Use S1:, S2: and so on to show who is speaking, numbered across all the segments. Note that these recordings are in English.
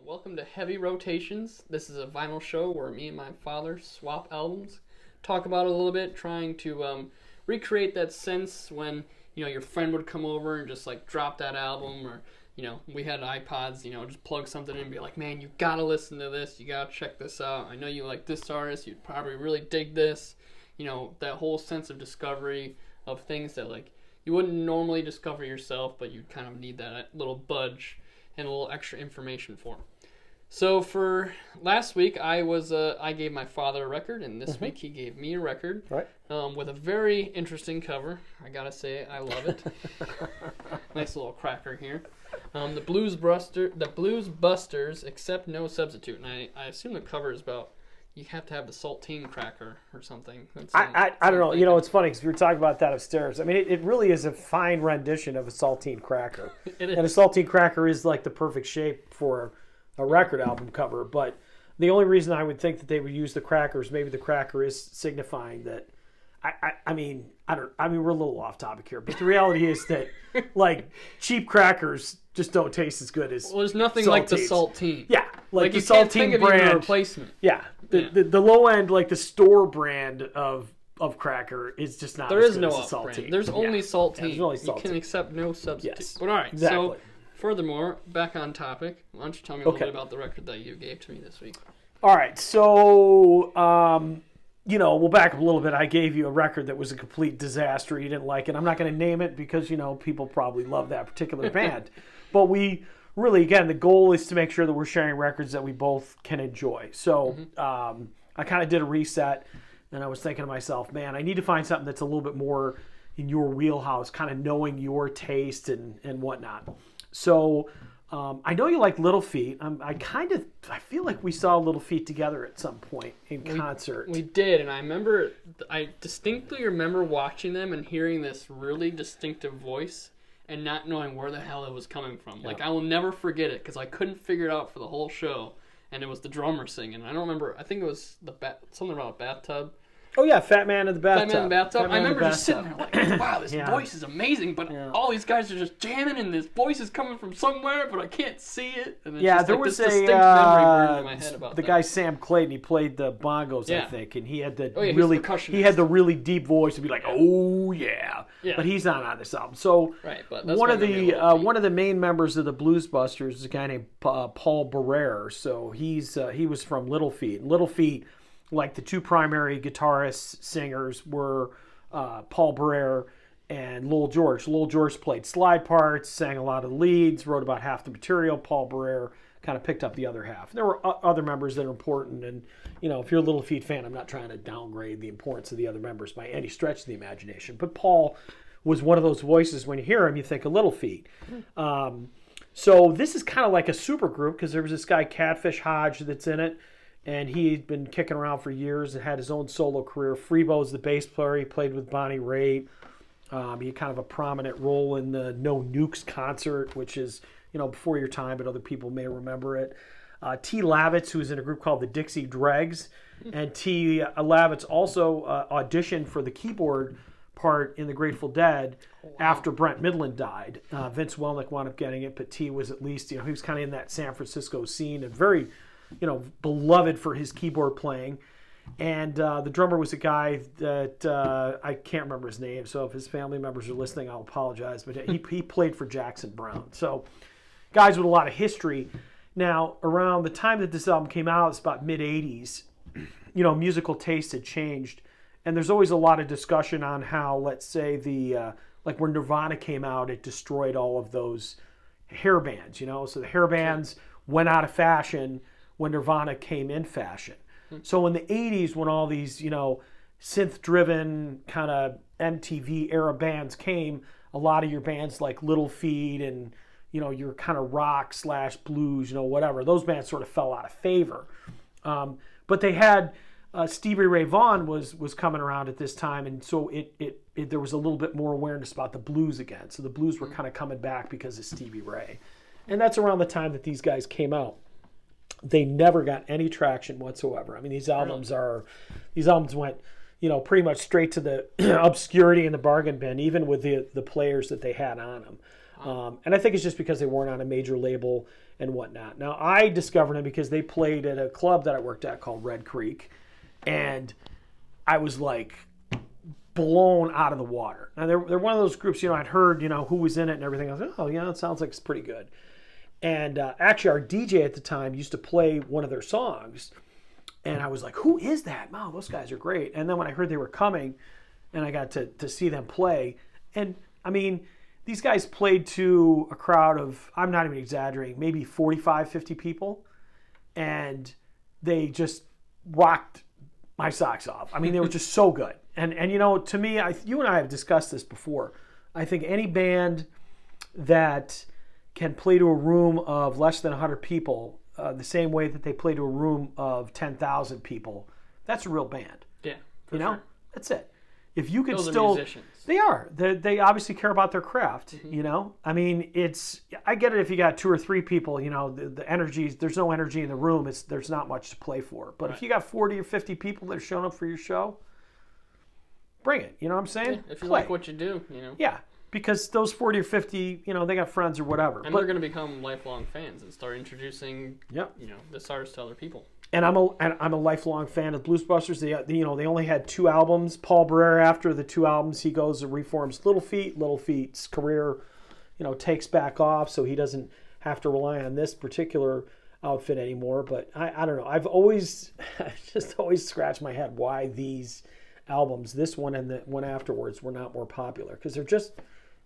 S1: welcome to Heavy Rotations. This is a vinyl show where me and my father swap albums, talk about it a little bit, trying to recreate that sense when, your friend would come over and just like drop that album, or, we had iPods, just plug something in and be like, man, you gotta listen to this, you gotta check this out. I know you like this artist, you'd probably really dig this. That whole sense of discovery of things that like you wouldn't normally discover yourself, but you'd kind of need that little budge and a little extra information for. So for last week, I gave my father a record, and this week he gave me a record,
S2: right?
S1: With a very interesting cover. I gotta say, I love it. Nice little cracker here. The Bluesbusters, Accept No Substitute, and I assume the cover is about you have to have the saltine cracker or something.
S2: I don't know. It's funny because we were talking about that upstairs. I mean, it really is a fine rendition of a saltine cracker.
S1: It is.
S2: And a saltine cracker is like the perfect shape for a record album cover. But the only reason I would think that they would use the crackers, maybe the cracker is signifying that. I mean, we're a little off topic here, but the reality is that like cheap crackers just don't taste as good as.
S1: Well, there's nothing like the saltine.
S2: Yeah, like the
S1: you can't think
S2: saltine
S1: of
S2: brand
S1: even a replacement.
S2: Yeah, the low end, like the store brand of cracker is just not.
S1: There
S2: as
S1: is
S2: good
S1: no
S2: as
S1: off
S2: saltine.
S1: brand. There's only saltine.
S2: There's only saltine.
S1: You can accept no substitute.
S2: Yes,
S1: but all right,
S2: exactly.
S1: So furthermore, back on topic. Why don't you tell me a little bit about the record that you gave to me this week?
S2: All right, so we'll back up a little bit. I gave you a record that was a complete disaster. You didn't like it. I'm not going to name it because people probably love that particular band, but we. Really, again, the goal is to make sure that we're sharing records that we both can enjoy. So I kind of did a reset, and I was thinking to myself, man, I need to find something that's a little bit more in your wheelhouse, kind of knowing your taste and whatnot. So I know you like Little Feat. I feel like we saw Little Feat together at some point in concert.
S1: We did, and I distinctly remember watching them and hearing this really distinctive voice and not knowing where the hell it was coming from. Yeah. Like, I will never forget it because I couldn't figure it out for the whole show. And it was the drummer singing. I don't remember. I think it was something about a bathtub.
S2: Oh, yeah, Fat Man in the Bathtub.
S1: Fat Man in the Bathtub. I remember just sitting there like, wow, this voice is amazing, but all these guys are just jamming, and this voice is coming from somewhere, but I can't see it. And it's just
S2: there
S1: like
S2: was
S1: this
S2: a
S1: distinct memory burned in my head about
S2: the
S1: that.
S2: guy Sam Clayton. He played the bongos, I think, and he had the really deep voice to be like, oh yeah. But he's not on this album. So
S1: but
S2: one of the main members of the Bluesbusters is a guy named Paul Breer. So he was from Little Feat. Little Feat, like the two primary guitarists, singers were Paul Breer and Lowell George. Lowell George played slide parts, sang a lot of the leads, wrote about half the material. Paul Breer kind of picked up the other half. There were other members that are important, and if you're a Little Feat fan, I'm not trying to downgrade the importance of the other members by any stretch of the imagination. But Paul was one of those voices. When you hear him, you think of Little Feat. So this is kind of like a super group because there was this guy Catfish Hodge that's in it. And he'd been kicking around for years and had his own solo career. Freebo's the bass player. He played with Bonnie Raitt. He had kind of a prominent role in the No Nukes concert, which is, before your time, but other people may remember it. T. Lavitz, who was in a group called the Dixie Dregs. And T. Lavitz also auditioned for the keyboard part in the Grateful Dead after Brent Midland died. Vince Welnick wound up getting it, but T. was at least, he was kind of in that San Francisco scene and very... beloved for his keyboard playing. And the drummer was a guy that I can't remember his name, so if his family members are listening, I'll apologize. But he played for Jackson Browne. So guys with a lot of history. Now, around the time that this album came out, it's about mid-'80s, musical taste had changed. And there's always a lot of discussion on how, let's say, like when Nirvana came out, it destroyed all of those hair bands, So the hair bands went out of fashion when Nirvana came in fashion. So in the 80s, when all these, synth-driven kind of MTV era bands came, a lot of your bands like Little Feat and, your kind of rock / blues, whatever, those bands sort of fell out of favor. But they had Stevie Ray Vaughan was coming around at this time, and so it there was a little bit more awareness about the blues again. So the blues were kind of coming back because of Stevie Ray. And that's around the time that these guys came out. They never got any traction whatsoever. I mean, these albums went, pretty much straight to the obscurity in the bargain bin, even with the players that they had on them. And I think it's just because they weren't on a major label and whatnot. Now, I discovered them because they played at a club that I worked at called Red Creek, and I was like blown out of the water. Now, they're one of those groups, I'd heard, who was in it and everything. I was like, oh, yeah, it sounds like it's pretty good. And actually, our DJ at the time used to play one of their songs, and I was like, who is that? Wow, those guys are great. And then when I heard they were coming, and I got to see them play, and I mean, these guys played to a crowd of, I'm not even exaggerating, maybe 45, 50 people, and they just rocked my socks off. I mean, they were just so good. And to me, you and I have discussed this before. I think any band that can play to a room of less than 100 people the same way that they play to a room of 10,000 people, that's a real band.
S1: Yeah,
S2: sure. That's it. If you could
S1: Those
S2: still,
S1: are musicians.
S2: They are. They obviously care about their craft. I mean, I get it if you got 2 or 3 people. The energy. There's no energy in the room. There's not much to play for. But if you got 40 or 50 people that are showing up for your show, bring it. You know what I'm saying?
S1: Yeah, if you like what you do,
S2: Yeah, because those 40 or 50, they got friends or whatever.
S1: And they're going to become lifelong fans and start introducing,
S2: Yep.
S1: this artist to other people.
S2: And I'm a lifelong fan of Bluesbusters. They only had 2 albums. Paul Breer, after the 2 albums, he goes and reforms Little Feat. Little Feat's career, takes back off, so he doesn't have to rely on this particular outfit anymore. But I don't know. I've just always scratched my head why these albums, this one and the one afterwards, were not more popular, because it's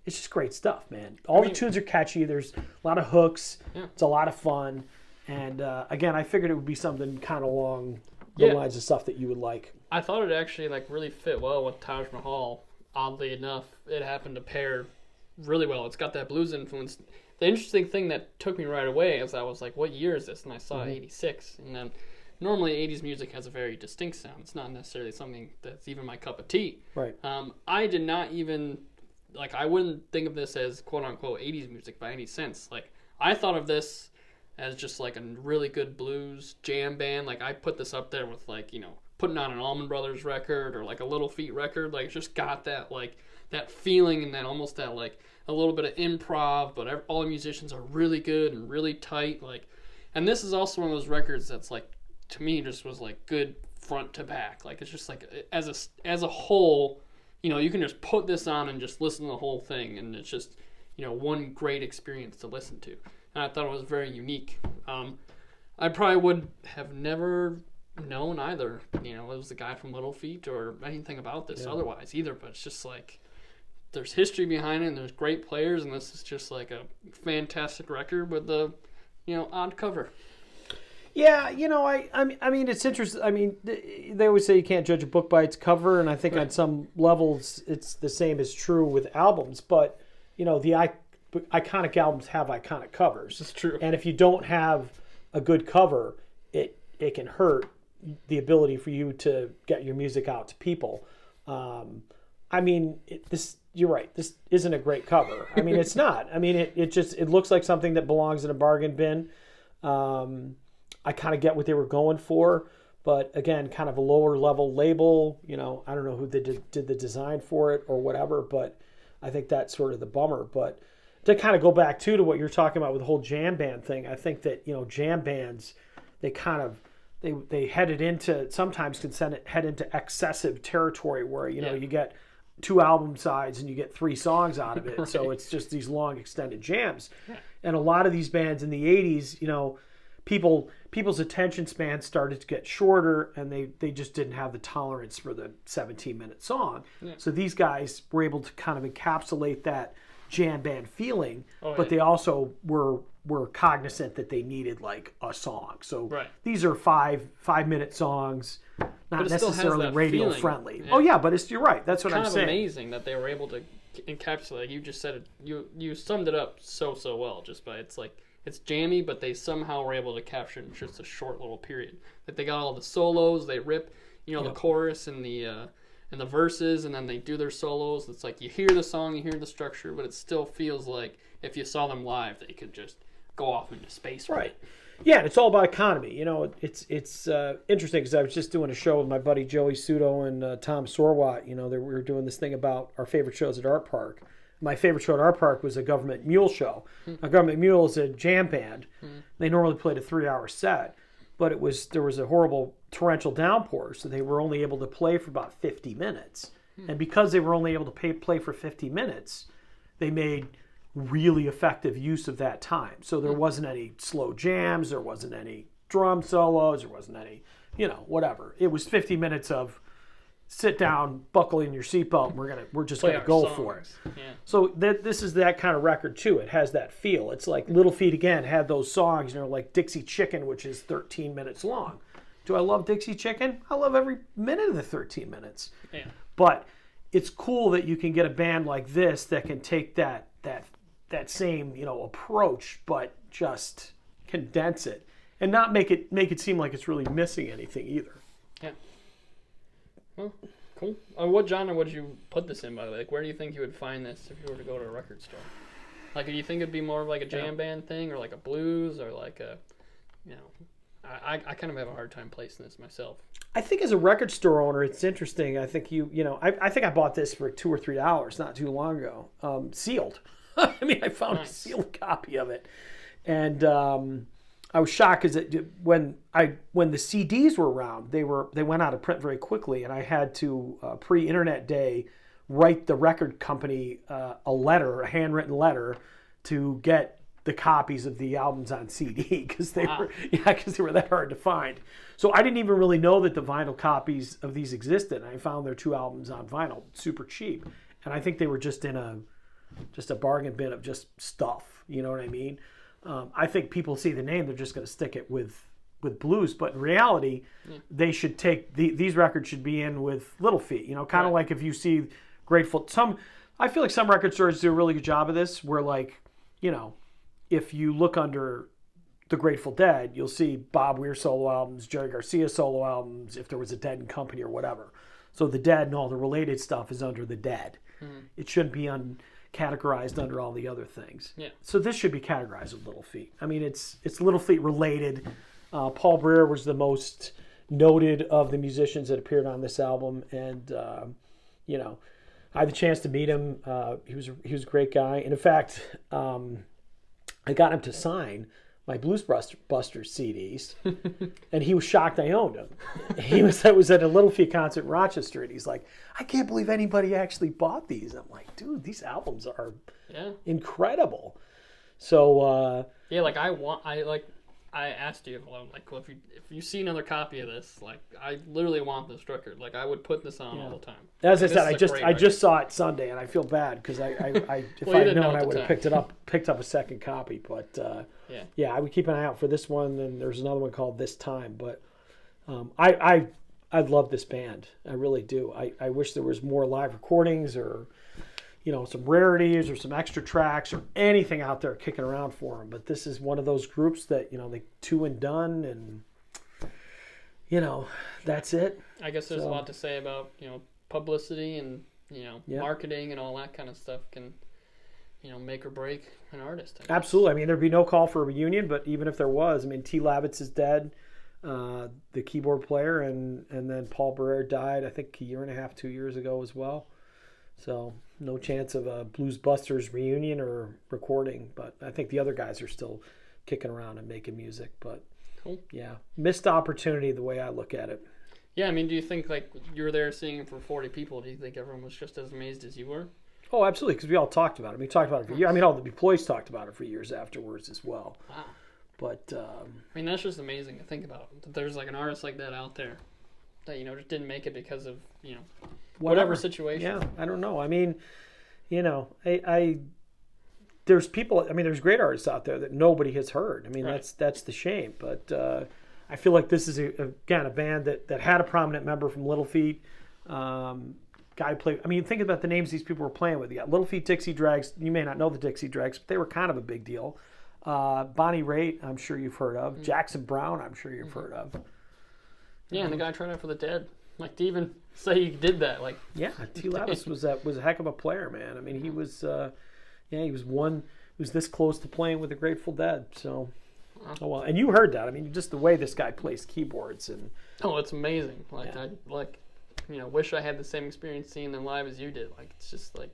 S2: just great stuff, man. The tunes are catchy. There's a lot of hooks. Yeah. It's a lot of fun. And again, I figured it would be something kind of along the lines of stuff that you would like.
S1: I thought it actually really fit well with Taj Mahal. Oddly enough, it happened to pair really well. It's got that blues influence. The interesting thing that took me right away is I was like, what year is this? And I saw 86. And then normally 80s music has a very distinct sound. It's not necessarily something that's even my cup of tea.
S2: Right.
S1: I did not even, I wouldn't think of this as quote-unquote 80s music by any sense. I thought of this as just a really good blues jam band. I put this up there with putting on an Allman Brothers record or a Little Feat record. It's just got that that feeling, and then almost that a little bit of improv, but all the musicians are really good and really tight. And this is also one of those records that's to me just was good front to back. It's just as a whole, you can just put this on and just listen to the whole thing, and it's just one great experience to listen to. And I thought it was very unique. I probably would have never known either, it was the guy from Little Feat or anything about this otherwise either. But it's just there's history behind it, and there's great players, and this is just a fantastic record with the, odd cover.
S2: Yeah, I mean, it's interesting. I mean, they always say you can't judge a book by its cover, and I think on some levels it's the same is true with albums. But the iconic albums have iconic covers.
S1: This is true.
S2: And if you don't have a good cover, it can hurt the ability for you to get your music out to people. I mean, you're right. This isn't a great cover. I mean, it's not. I mean, it looks like something that belongs in a bargain bin. I kind of get what they were going for, but again, kind of a lower level label. I don't know who did the design for it or whatever, but I think that's sort of the bummer. But to kind of go back to what you're talking about with the whole jam band thing, I think that jam bands, they headed into, sometimes can head into excessive territory where you get 2 album sides and you get 3 songs out of it. Right. So it's just these long extended jams. Yeah. And a lot of these bands in the 80s, people's attention span started to get shorter, and they just didn't have the tolerance for the 17-minute song. Yeah. So these guys were able to kind of encapsulate that jam band feeling, but they also were cognizant that they needed a song. So these are 5-minute songs, not necessarily radio friendly. Yeah. Oh yeah, but you're right. That's what I'm saying.
S1: It's kind of amazing that they were able to encapsulate. You just said it. You summed it up so well. Just by it's jammy, but they somehow were able to capture it in just a short little period. They got all the solos. They rip, the chorus and the verses, and then they do their solos. It's you hear the song, you hear the structure, but it still feels like if you saw them live, they could just go off into space.
S2: Right. Yeah, and it's all about economy. It's interesting because I was just doing a show with my buddy Joey Sudo and Thom. We were doing this thing about our favorite shows at Art Park. my favorite show at our park was a Government Mule show. A Government Mule is a jam band. They normally played a 3-hour set, but there was a horrible torrential downpour, so they were only able to play for about 50 minutes. And because they were only able to play for 50 minutes, they made really effective use of that time. So there wasn't any slow jams, there wasn't any drum solos, there wasn't any, whatever. It was 50 minutes of sit down, buckle in your seatbelt, and we're just gonna go for it.
S1: Yeah.
S2: So this is that kind of record too. It has that feel. It's like Little Feat again had those songs, like Dixie Chicken, which is 13 minutes long. Do I love Dixie Chicken? I love every minute of the 13 minutes.
S1: Yeah.
S2: But it's cool that you can get a band like this that can take that same approach, but just condense it and not make it seem like it's really missing anything either.
S1: Yeah. Well, cool. What genre would you put this in, by the way? Like, where do you think you would find this if you were to go to a record store? Like, do you think it'd be more of like a jam band thing, or like a blues, or like a, I kind of have a hard time placing this myself.
S2: I think as a record store owner, it's interesting. I think I think I bought this for $2 or $3 not too long ago, sealed. I mean, I found a sealed copy of it, and I was shocked because when the CDs were around, they went out of print very quickly, and I had to pre-internet day write the record company a handwritten letter to get the copies of the albums on CD because they were that hard to find. So I didn't even really know that the vinyl copies of these existed. I found their 2 albums on vinyl super cheap, and I think they were just in a bargain bin of just stuff. You know what I mean? I think people see the name, they're just going to stick it with blues, but in reality, they should take these records should be in with Little Feat. Kind of like if you see Grateful. I feel like some record stores do a really good job of this, where like, if you look under the Grateful Dead, you'll see Bob Weir solo albums, Jerry Garcia solo albums, if there was a Dead and Company or whatever. So the Dead and all the related stuff is under the Dead. It shouldn't be categorized under all the other things. Yeah. So this should be categorized with Little Feat. I mean, it's Little Feat related. Paul Breer was the most noted of the musicians that appeared on this album, and I had the chance to meet him. He was a great guy, and in fact, I got him to sign my Bluesbusters CDs, and he was shocked I owned them. I was at a Little Feat concert in Rochester, and he's like, I can't believe anybody actually bought these. I'm like, dude, these albums are incredible. So
S1: I asked you, if you see another copy of this, like, I literally want this record. Like, I would put this on all the time.
S2: As I said, I just saw it Sunday, and I feel bad because if I had known, I would have picked up a second copy. But I would keep an eye out for this one. And there's another one called This Time. But I love this band. I really do. I wish there was more live recordings or some rarities or some extra tracks or anything out there kicking around for them. But this is one of those groups that, they 2 and done, and, that's it.
S1: I guess there's a lot to say about, publicity and, marketing and all that kind of stuff can, make or break an artist.
S2: Absolutely. I mean, there'd be no call for a reunion, but even if there was, I mean, T. Lavitz is dead, the keyboard player, and then Paul Breer died, I think, 1.5 2 years ago as well. So no chance of a Bluesbusters reunion or recording, but I think the other guys are still kicking around and making music. But
S1: cool.
S2: Yeah, missed opportunity the way I look at it.
S1: Yeah, I mean, do you think like you were there seeing it for 40 people? Do you think everyone was just as amazed as you were?
S2: Oh, absolutely, because we all talked about it. We talked about it for years. I mean, all the employees talked about it for years afterwards as well.
S1: Wow.
S2: But
S1: I mean, that's just amazing to think about. That there's like an artist like that out there that just didn't make it because of whatever situation.
S2: Yeah, I don't know. I mean, there's people. I mean, there's great artists out there that nobody has heard. I mean, right. That's the shame. But I feel like this is again a band that had a prominent member from Little Feat. Guy played. I mean, think about the names these people were playing with. You got Little Feat, Dixie Dregs. You may not know the Dixie Dregs, but they were kind of a big deal. Bonnie Raitt, I'm sure you've heard of. Mm-hmm. Jackson Browne, I'm sure you've heard of.
S1: Yeah, and the guy tried out for the Dead. Like, to even say he did that, like...
S2: Yeah, T. Lavitz was a heck of a player, man. I mean, he was, he was this close to playing with the Grateful Dead, so... Oh, well, and you heard that. I mean, just the way this guy plays keyboards and...
S1: Oh, it's amazing. Like, I wish I had the same experience seeing them live as you did. Like, it's just, like,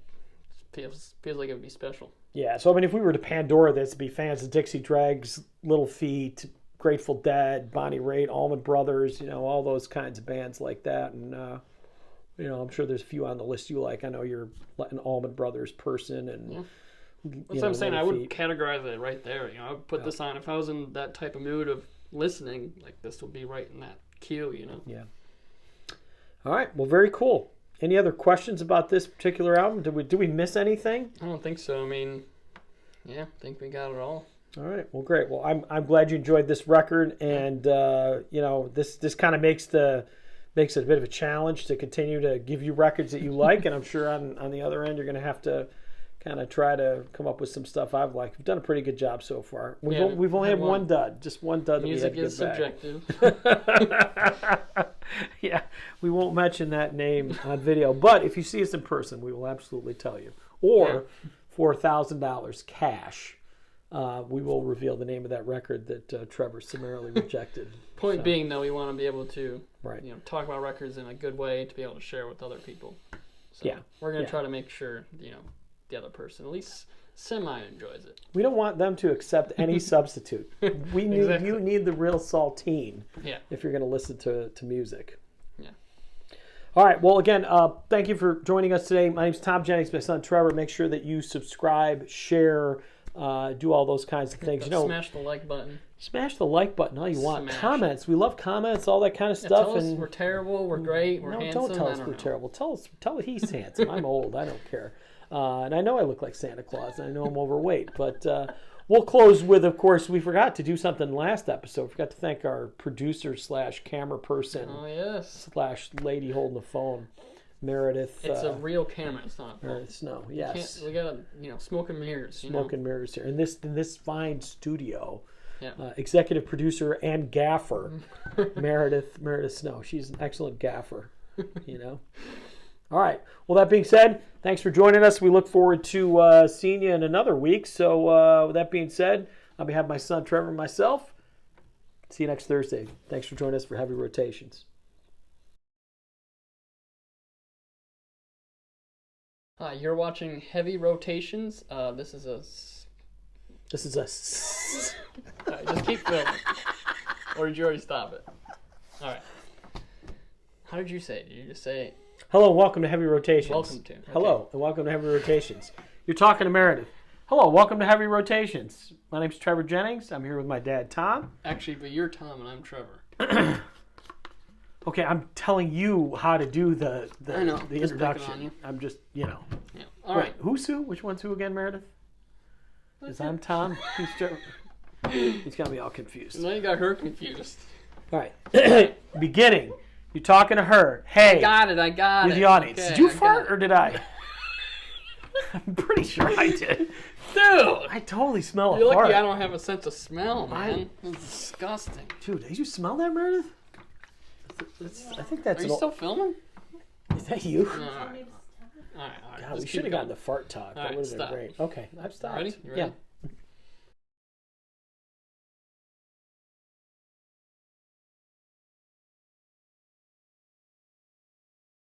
S1: feels like it would be special.
S2: Yeah, so I mean, if we were to Pandora this, it'd be fans of Dixie Dregs, Little Feat, Grateful Dead, Bonnie Raitt, Allman Brothers, all those kinds of bands like that. And, I'm sure there's a few on the list you like. I know you're an Allman Brothers person. And
S1: That's what I'm saying. I would categorize it right there. I would put this on. If I was in that type of mood of listening, like this would be right in that queue,
S2: Yeah. All right, well, very cool. Any other questions about this particular album? Did we miss anything?
S1: I don't think so. I mean, I think we got it all.
S2: All right. Well, great. Well, I'm glad you enjoyed this record, and this kind of makes it a bit of a challenge to continue to give you records that you like, and I'm sure on the other end you're going to have to kind of try to come up with some stuff I've liked. We've done a pretty good job so far. We've only had one dud, just one dud.
S1: Music that we had to
S2: is subjective. Yeah, we won't mention that name on video, but if you see us in person, we will absolutely tell you. Or for $1,000 cash, we will reveal the name of that record that Trevor summarily rejected.
S1: Point being, though, we want to be able to
S2: right.
S1: Talk about records in a good way to be able to share with other people. So
S2: yeah,
S1: we're going to try to make sure the other person at least semi enjoys it.
S2: We don't want them to accept any substitute. You need the real saltine.
S1: Yeah.
S2: If you're going to listen to music.
S1: Yeah.
S2: All right. Well, again, thank you for joining us today. My name's Thom Jennings. My son Trevor. Make sure that you subscribe, share, do all those kinds of things.
S1: Smash the like button.
S2: Smash the like button all you want. Comments. We love comments, all that kind of stuff.
S1: Tell us we're terrible, we're great, we're handsome.
S2: No, don't tell us we're terrible. Tell he's handsome. I'm old. I don't care. And I know I look like Santa Claus, and I know I'm overweight. But we'll close with, of course, we forgot to do something last episode. We forgot to thank our producer / camera person / lady holding the phone, Meredith.
S1: It's a real camera. It's not.
S2: Meredith Snow. Yes.
S1: We got smoke and mirrors.
S2: Smoke and mirrors here in this fine studio.
S1: Yeah.
S2: Executive producer and gaffer, Meredith Snow. She's an excellent gaffer. All right. Well, that being said, thanks for joining us. We look forward to seeing you in another week. So with that being said, on behalf of my son Trevor and myself, see you next Thursday. Thanks for joining us for Heavy Rotations.
S1: You're watching Heavy Rotations. This is a... All right, just keep filming. Or did you already stop it? All right. How did you say it? Did you just say...
S2: Hello, welcome to Heavy Rotations.
S1: Welcome to. Okay.
S2: Hello, and welcome to Heavy Rotations. You're talking to Meredith. Hello, welcome to Heavy Rotations. My name's Trevor Jennings. I'm here with my dad, Thom.
S1: Actually, but you're Thom and I'm Trevor.
S2: Okay, I'm telling you how to do the introduction.
S1: On you.
S2: I'm just,
S1: Yeah. All right.
S2: Who's who? Which one's who again, Meredith? Because I'm Thom. He's Trevor. He's got me all confused.
S1: Now you got her confused.
S2: All right. Beginning. You're talking to her. Hey.
S1: I got it.
S2: You're the audience.
S1: Okay,
S2: did you fart or did I? I'm pretty sure I did.
S1: Dude.
S2: I totally smell a fart.
S1: You're lucky I don't have a sense of smell, man. It's disgusting.
S2: Dude, did you smell that, Meredith? I think that's...
S1: Are you still filming?
S2: Is that you?
S1: All right.
S2: God, we should have gotten the fart talk. That would have been great. Okay, I've stopped.
S1: Ready? You ready?
S2: Yeah.